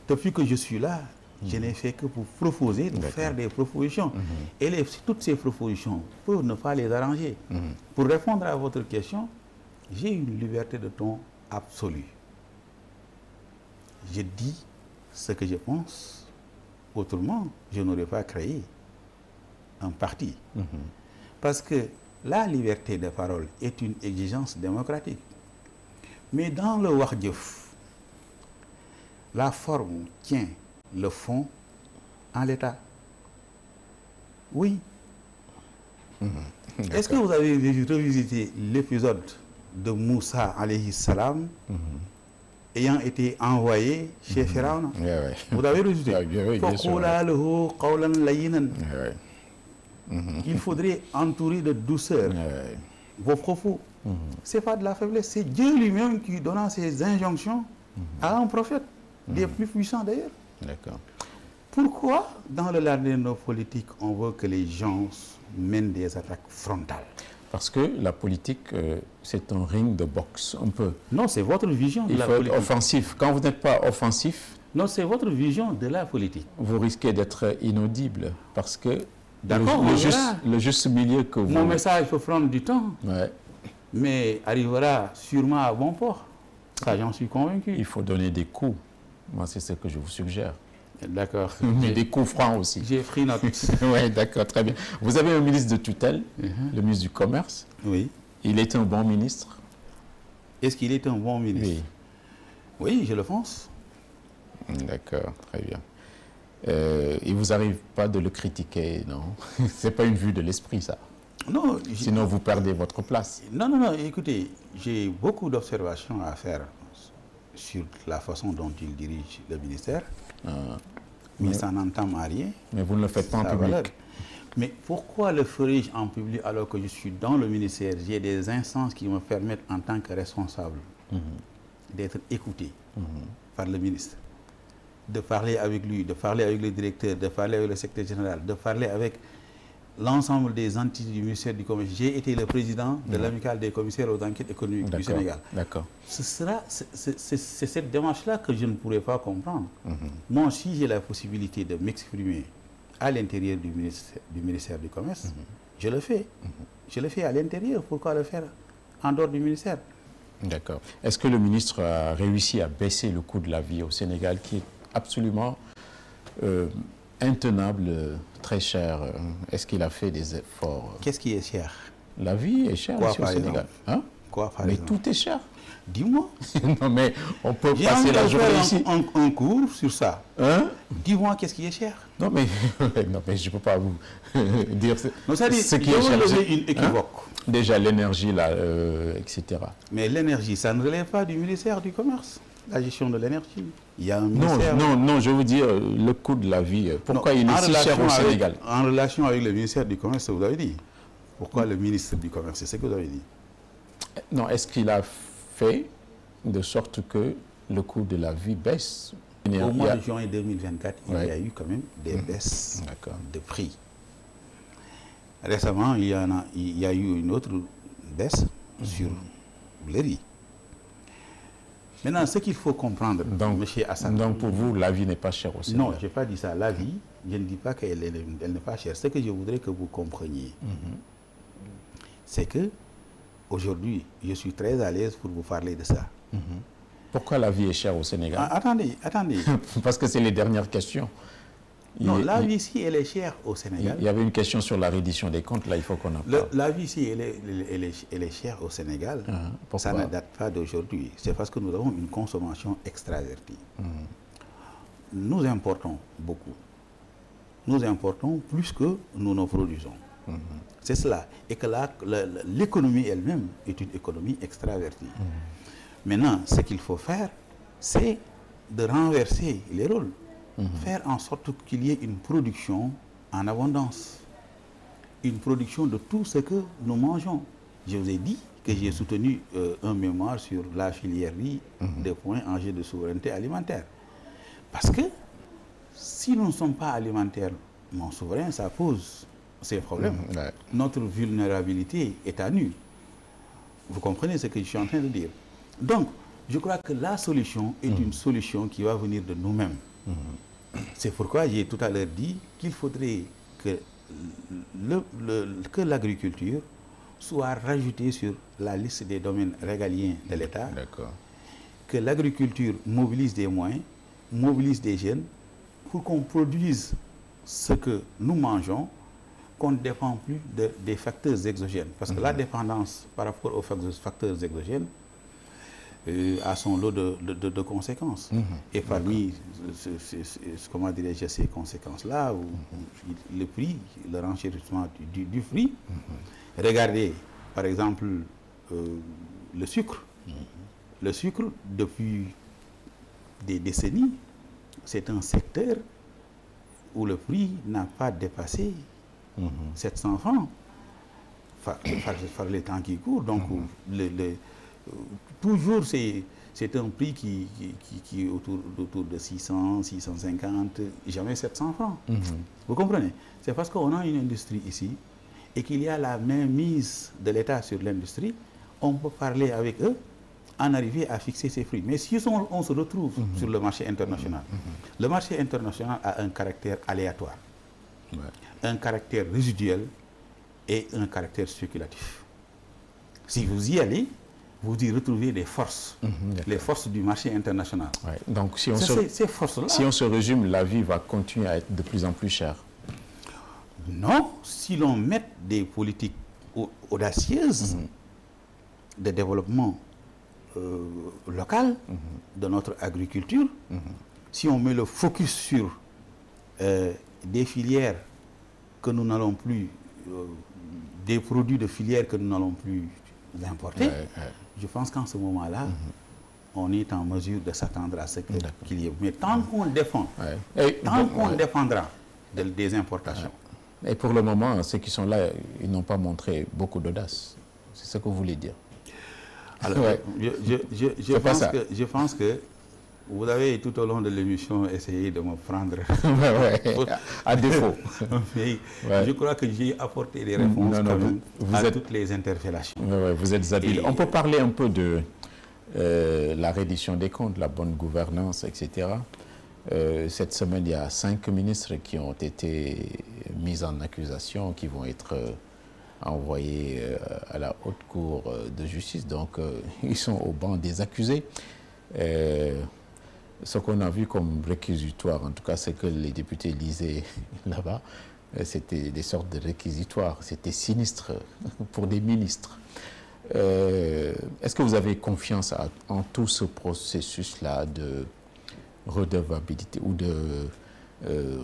Depuis que je suis là, je n'ai fait que pour proposer, de faire des propositions. Et toutes ces propositions peuvent ne pas les arranger. Pour répondre à votre question, j'ai une liberté de ton absolue. Je dis ce que je pense. Autrement, je n'aurais pas créé un parti. Parce que la liberté de parole est une exigence démocratique. Mais dans le wax jëf, la forme tient le fond en l'état. Oui. Est-ce que vous avez revisité l'épisode de Moussa alayhi salam ayant été envoyé chez Pharaon? Vous avez revisité?
Oui, bien sûr.
Il faudrait entourer de douceur vos propos. C'est pas de la faiblesse, c'est Dieu lui-même qui donne ses injonctions à un prophète, des plus puissants d'ailleurs.
D'accord.
Pourquoi, dans le landerneau politique, on veut que les gens mènent des attaques frontales?
Parce que la politique, c'est un ring de boxe, un peu.
Non, c'est votre vision de la politique.
Il faut être offensif. Quand vous n'êtes pas offensif...
Non, c'est votre vision de la politique.
Vous risquez d'être inaudible, parce que
le
juste milieu que vous...
Mon message peut prendre du temps, mais arrivera sûrement à bon port. Ça, j'en suis convaincu.
Il faut donner des coups. Moi, c'est ce que je vous suggère.
D'accord.
Mais des coups francs aussi.
J'ai pris note.
Oui, d'accord, très bien. Vous avez un ministre de tutelle, le ministre du Commerce.
Oui.
Il est un bon ministre?
Est-ce qu'il est un bon ministre?
Oui.
Oui, je le pense.
D'accord, très bien. Il ne vous arrive pas de le critiquer, non? Ce n'est pas une vue de l'esprit, ça.
Non.
Sinon, vous perdez votre place.
Non, non, non. Écoutez, j'ai beaucoup d'observations à faire sur la façon dont il dirige le ministère. Mais ça n'entame à rien.
Mais vous ne le faites pas en public.
Mais pourquoi le ferais-je en public alors que je suis dans le ministère? J'ai des instances qui me permettent en tant que responsable d'être écouté par le ministre, de parler avec lui, de parler avec le directeur, de parler avec le secrétaire général, de parler avec l'ensemble des entités du ministère du Commerce. J'ai été le président de l'amicale des commissaires aux enquêtes économiques du Sénégal.
D'accord.
C'est cette démarche-là que je ne pourrais pas comprendre. Moi, si j'ai la possibilité de m'exprimer à l'intérieur du ministère du Commerce, je le fais. Je le fais à l'intérieur. Pourquoi le faire en dehors du ministère? D'accord.
Est-ce que le ministre a réussi à baisser le coût de la vie au Sénégal, qui est absolument intenable, très cher? Est-ce qu'il a fait des efforts? Qu'est-ce qui est cher? La vie est chère ici au Sénégal. Hein? Quoi, par exemple? Mais tout est cher. Dis-moi. Non, mais on peut passer la journée ici. Un cours sur ça. Hein? Dis-moi qu'est-ce qui est cher. Non, mais je ne peux pas vous dire ce qui est cher. Une équivoque. Hein? Déjà, l'énergie, là, etc. Mais l'énergie, ça ne relève pas du ministère du Commerce, la gestion de l'énergie. Il y a un ministère... Non, je veux dire le coût de la vie. Pourquoi il est si cher au Sénégal? En relation avec le ministère du Commerce, vous avez dit. Pourquoi le ministre du Commerce? C'est ce que vous avez dit. Non, est-ce qu'il a fait de sorte que le coût de la vie baisse? Au mois de juin 2024, il y a eu quand même des baisses de prix. Récemment, il y a eu une autre baisse sur le riz. Maintenant, ce qu'il faut comprendre, M. Hassan... Donc, pour vous, la vie n'est pas chère au Sénégal? Non, je n'ai pas dit ça. La vie, je ne dis pas qu'elle n'est pas chère. Ce que je voudrais que vous compreniez, c'est que aujourd'hui, je suis très à l'aise pour vous parler de ça. Pourquoi la vie est chère au Sénégal? Attendez. Parce que c'est les dernières questions. Non, la vie ici, elle est chère au Sénégal. Il y avait une question sur la reddition des comptes, là, il faut qu'on en parle. La vie ici, elle est chère au Sénégal. Ça ne date pas d'aujourd'hui. C'est parce que nous avons une consommation extravertie. Nous importons beaucoup. Nous importons plus que nous ne produisons. C'est cela. Et que l'économie elle-même est une économie extravertie. Maintenant, ce qu'il faut faire, c'est de renverser les rôles. Faire en sorte qu'il y ait une production en abondance. Une production de tout ce que nous mangeons. Je vous ai dit que j'ai soutenu un mémoire sur la filière riz, des points enjeux de souveraineté alimentaire. Parce que si nous ne sommes pas alimentairement souverains, ça pose ces problèmes. Notre vulnérabilité est à nu. Vous comprenez ce que je suis en train de dire? Donc, je crois que la solution est une solution qui va venir de nous-mêmes. C'est pourquoi j'ai tout à l'heure dit qu'il faudrait que l'agriculture soit rajoutée sur la liste des domaines régaliens de l'État
que l'agriculture mobilise des moyens, mobilise des jeunes pour qu'on produise ce que nous mangeons, qu'on ne dépend plus des facteurs exogènes. Parce que la dépendance par rapport aux facteurs exogènes a son lot de conséquences. Et parmi comment dirais-je, ces conséquences-là, le prix, le renchérissement du prix, regardez par exemple le sucre. Le sucre, depuis des décennies, c'est un secteur où le prix n'a pas dépassé 700 francs par les temps qui courent. Donc, toujours, c'est un prix qui est autour de 600, 650, jamais 700 francs. Vous comprenez? C'est parce qu'on a une industrie ici et qu'il y a la mainmise de l'État sur l'industrie. On peut parler avec eux, en arriver à fixer ces prix. Mais si on se retrouve sur le marché international, le marché international a un caractère aléatoire, un caractère résiduel et un caractère spéculatif. Si vous y allez, vous y retrouvez les forces, les forces du marché international.
Donc si on se résume, la vie va continuer à être de plus en plus chère.
Non, si l'on met des politiques audacieuses de développement local de notre agriculture, si on met le focus sur des filières que nous n'allons plus, des produits de filières que nous n'allons plus importer, je pense qu'en ce moment-là, on est en mesure de s'attendre à ce qu'il y ait. Mais tant qu'on défend, tant qu'on défendra des importations.
Et pour le moment, ceux qui sont là, ils n'ont pas montré beaucoup d'audace. C'est ce que vous voulez dire.
Alors, je pense que vous avez tout au long de l'émission essayé de me prendre
à défaut.
Mais je crois que j'ai apporté des réponses à toutes les interpellations.
Vous êtes habile. On peut parler un peu de la reddition des comptes, la bonne gouvernance, etc. Cette semaine, il y a 5 ministres qui ont été mis en accusation, qui vont être envoyés à la haute cour de justice. Donc, ils sont au banc des accusés. Ce qu'on a vu comme réquisitoire, en tout cas, c'est que les députés lisaient là-bas, c'était des sortes de réquisitoires. C'était sinistre pour des ministres. Est-ce que vous avez confiance en tout ce processus-là de redevabilité ou de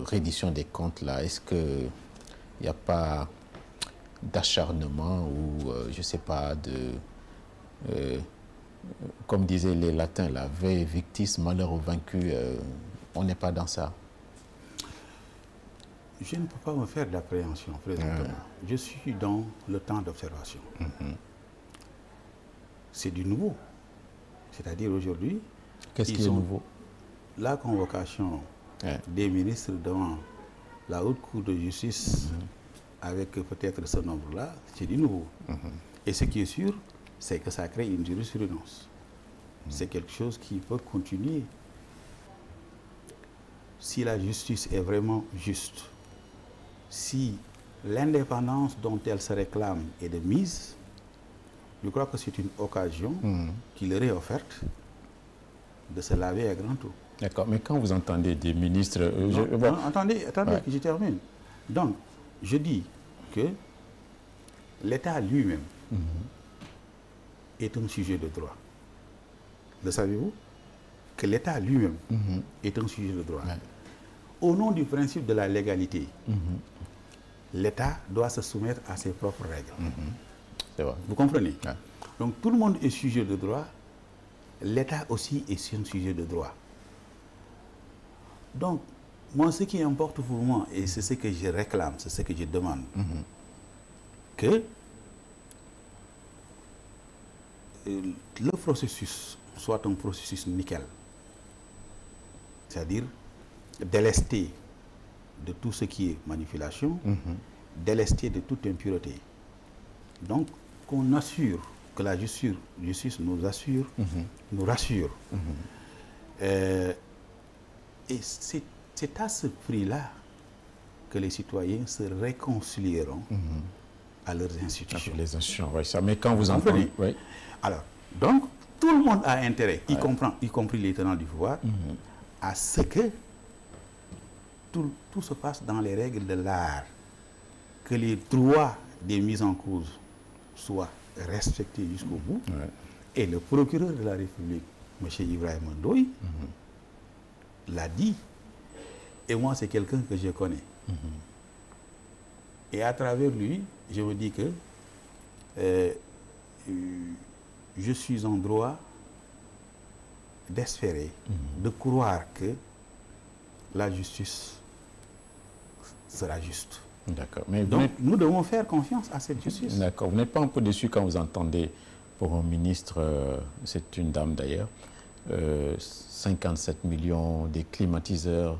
reddition des comptes-là? Est-ce qu'il n'y a pas d'acharnement ou, je ne sais pas, comme disaient les latins, la ve victis, malheur au vaincu, on n'est pas dans ça?
Je ne peux pas me faire d'appréhension présentement. Je suis dans le temps d'observation. C'est du nouveau. C'est-à-dire aujourd'hui...
Qu'est-ce qui est nouveau?
La convocation des ministres devant la haute cour de justice avec peut-être ce nombre-là, c'est du nouveau. Et ce qui est sûr, c'est que ça crée une jurisprudence. C'est quelque chose qui peut continuer. Si la justice est vraiment juste, si l'indépendance dont elle se réclame est de mise, je crois que c'est une occasion qui leur est offerte de se laver à grand eau.
D'accord, mais quand vous entendez des ministres...
attendez que je termine. Donc, je dis que l'État lui-même est un sujet de droit. Le savez-vous? Que l'État lui-même est un sujet de droit. Au nom du principe de la légalité, l'État doit se soumettre à ses propres règles.
C'est vrai.
Vous comprenez? Donc, tout le monde est sujet de droit. L'État aussi est un sujet de droit. Donc, moi, ce qui importe pour moi, et c'est ce que je réclame, c'est ce que je demande, que le processus soit un processus nickel. C'est-à-dire délesté de tout ce qui est manipulation, délesté de toute impureté. Donc, qu'on assure, que la justice nous assure, nous rassure. Et c'est à ce prix-là que les citoyens se réconcilieront à leurs institutions.
Les institutions, oui, ça. Mais quand vous entendez...
Alors, donc, tout le monde a intérêt, y compris les tenants du pouvoir, à ce que tout se passe dans les règles de l'art, que les droits des mises en cause soient respectés jusqu'au bout. Et le procureur de la République, M. Ibrahim Ndoye, l'a dit. Et moi, c'est quelqu'un que je connais. Et à travers lui, je me dis que je suis en droit d'espérer, de croire que la justice sera juste.
D'accord. Mais
donc, nous devons faire confiance à cette justice.
D'accord. Vous n'êtes pas un peu déçu quand vous entendez, pour un ministre, c'est une dame d'ailleurs, 57 millions des climatiseurs,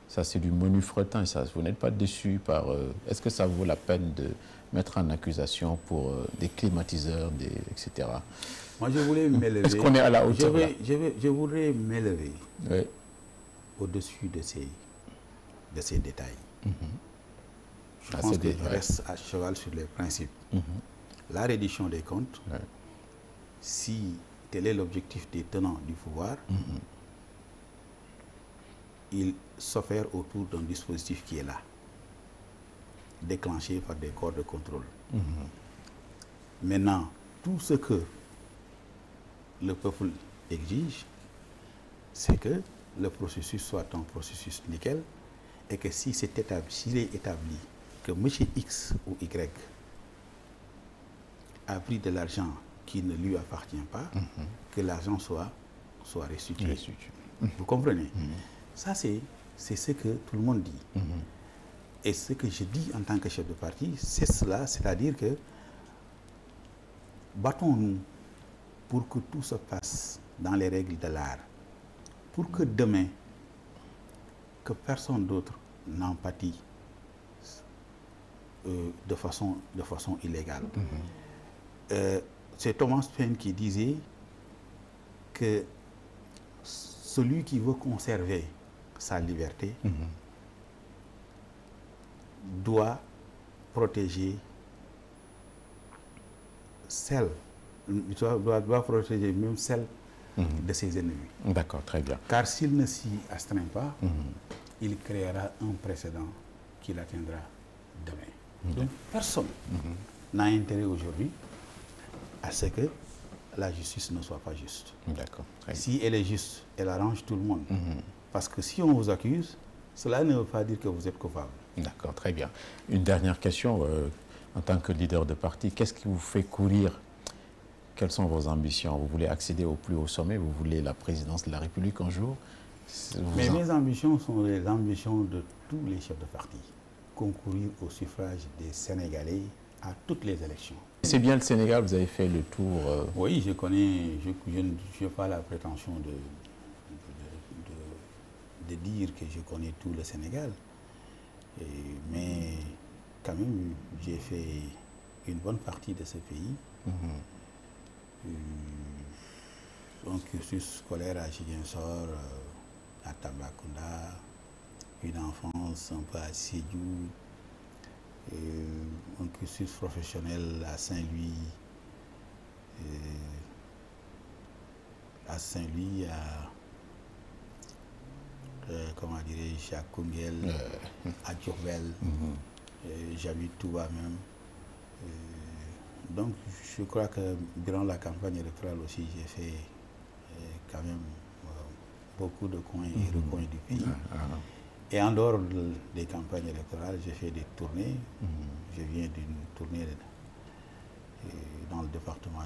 ça c'est du menu fretin, ça. Vous n'êtes pas déçu par... Est-ce que ça vaut la peine de mettre en accusation pour des climatiseurs, etc.
Moi, je voulais m'élever...
Est-ce qu'on est à la hauteur
je voudrais m'élever au-dessus de ces détails. Je pense que je reste à cheval sur les principes. La reddition des comptes, si tel est l'objectif des tenants du pouvoir, il s'opère autour d'un dispositif qui est là, déclenché par des corps de contrôle. Maintenant, tout ce que le peuple exige, c'est que le processus soit un processus nickel et que si s'il est établi que M. X ou Y a pris de l'argent qui ne lui appartient pas, que l'argent soit restitué. Vous comprenez? Ça, c'est ce que tout le monde dit. Et ce que je dis en tant que chef de parti, c'est cela, c'est-à-dire que battons-nous pour que tout se passe dans les règles de l'art, pour que demain, que personne d'autre n'en pâtit de façon illégale. C'est Thomas Paine qui disait que celui qui veut conserver sa liberté doit protéger doit protéger même celle de ses ennemis.
D'accord, très bien.
Car s'il ne s'y astreint pas, il créera un précédent qui l'atteindra demain. Donc personne n'a intérêt aujourd'hui à ce que la justice ne soit pas juste.
D'accord.
Si elle est juste, elle arrange tout le monde. Parce que si on vous accuse, cela ne veut pas dire que vous êtes coupable.
D'accord, très bien. Une dernière question, en tant que leader de parti, qu'est-ce qui vous fait courir? Quelles sont vos ambitions? Vous voulez accéder au plus haut sommet? Vous voulez la présidence de la République un jour?
Mais mes ambitions sont les ambitions de tous les chefs de parti. Concourir au suffrage des Sénégalais à toutes les élections.
C'est bien le Sénégal, vous avez fait le tour.
Oui, je connais, je n'ai pas la prétention de dire que je connais tout le Sénégal. Mais quand même, j'ai fait une bonne partie de ce pays. Un cursus scolaire à Ziguinchor, à Tambacounda, une enfance un peu à Sédhiou, un cursus professionnel à Saint-Louis, comment dirais-je, à Koungheul, à Diourbel, j'habite Touba même. Donc je crois que durant la campagne électorale aussi, j'ai fait quand même beaucoup de coins et recoins du pays. Et en dehors des campagnes électorales, j'ai fait des tournées. Je viens d'une tournée dans le département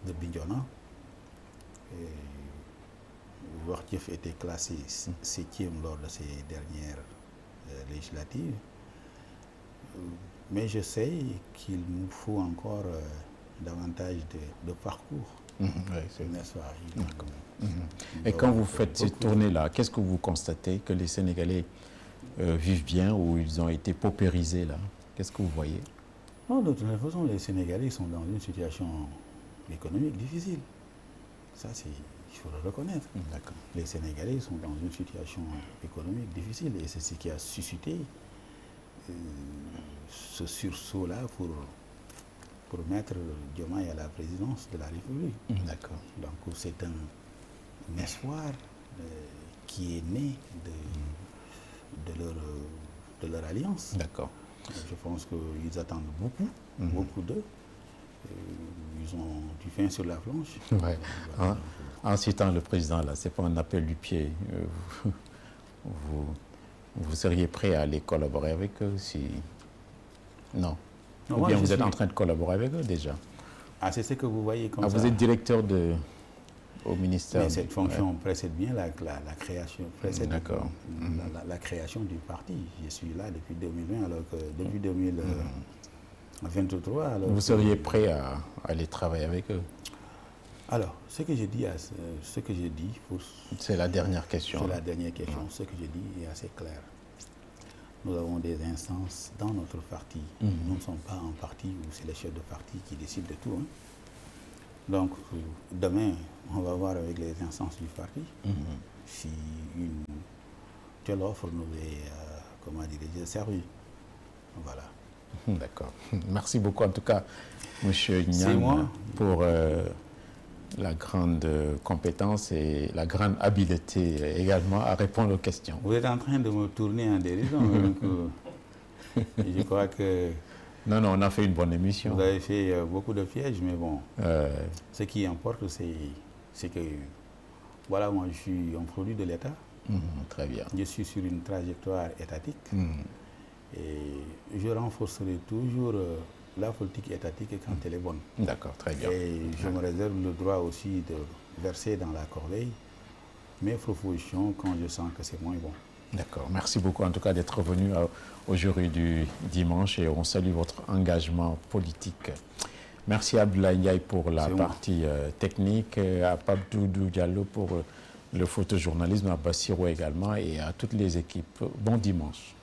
de Bignona. Worthief était classé 7e lors de ces dernières législatives. Mais je sais qu'il nous faut encore davantage de parcours. N'est-ce pas?
Et quand vous faites ces tournées-là, qu'est-ce que vous constatez? Que les Sénégalais vivent bien ou ils ont été paupérisés là? Qu'est-ce que vous voyez?
Non, de toute façon, les Sénégalais sont dans une situation économique difficile. Ça, il faut le reconnaître. Les Sénégalais sont dans une situation économique difficile et c'est ce qui a suscité ce sursaut-là pour mettre Diomaye à la présidence de la République.
D'accord.
Donc c'est un espoir qui est né de leur alliance.
D'accord.
Je pense qu'ils attendent beaucoup d'eux. Ils ont du pain sur la planche.
Ouais. Voilà. En citant le président, là, c'est pas un appel du pied. Vous seriez prêt à aller collaborer avec eux si... Non. Ou bien vous êtes en train de collaborer avec eux déjà?
Ah, c'est ce que vous voyez comme ça.
Vous êtes directeur au ministère.
Mais cette fonction précède bien la création.
D'accord.
La création du parti. Je suis là depuis 2020, alors que depuis 2023... Alors
vous seriez prêt à aller travailler avec eux?
Alors, ce que je dis,
c'est la dernière question.
C'est la dernière question. Ce que je dis est assez clair. Nous avons des instances dans notre parti. Nous ne sommes pas un parti où c'est les chefs de parti qui décident de tout. Hein. Donc, demain, on va voir avec les instances du parti si une telle offre nous est, comment dirais-je, servie. Voilà.
D'accord. Merci beaucoup, en tout cas, M. Niang, pour la grande compétence et la grande habileté également à répondre aux questions.
Vous êtes en train de me tourner en dérision. Donc, je crois que...
Non, on a fait une bonne émission.
Vous avez fait beaucoup de pièges, mais bon. Ce qui importe, c'est que, voilà, moi, je suis un produit de l'État.
Très bien.
Je suis sur une trajectoire étatique. Et je renforcerai toujours la politique étatique quand elle est bonne.
D'accord, très bien.
Et je me réserve le droit aussi de verser dans la corbeille mes propositions quand je sens que c'est moins bon.
D'accord. Merci beaucoup en tout cas d'être venu au jury du dimanche et on salue votre engagement politique. Merci à Abdoulaye Ndiaye pour la partie technique, à Pape Doudou Diallo pour le photojournalisme, à Bassirou également et à toutes les équipes. Bon dimanche.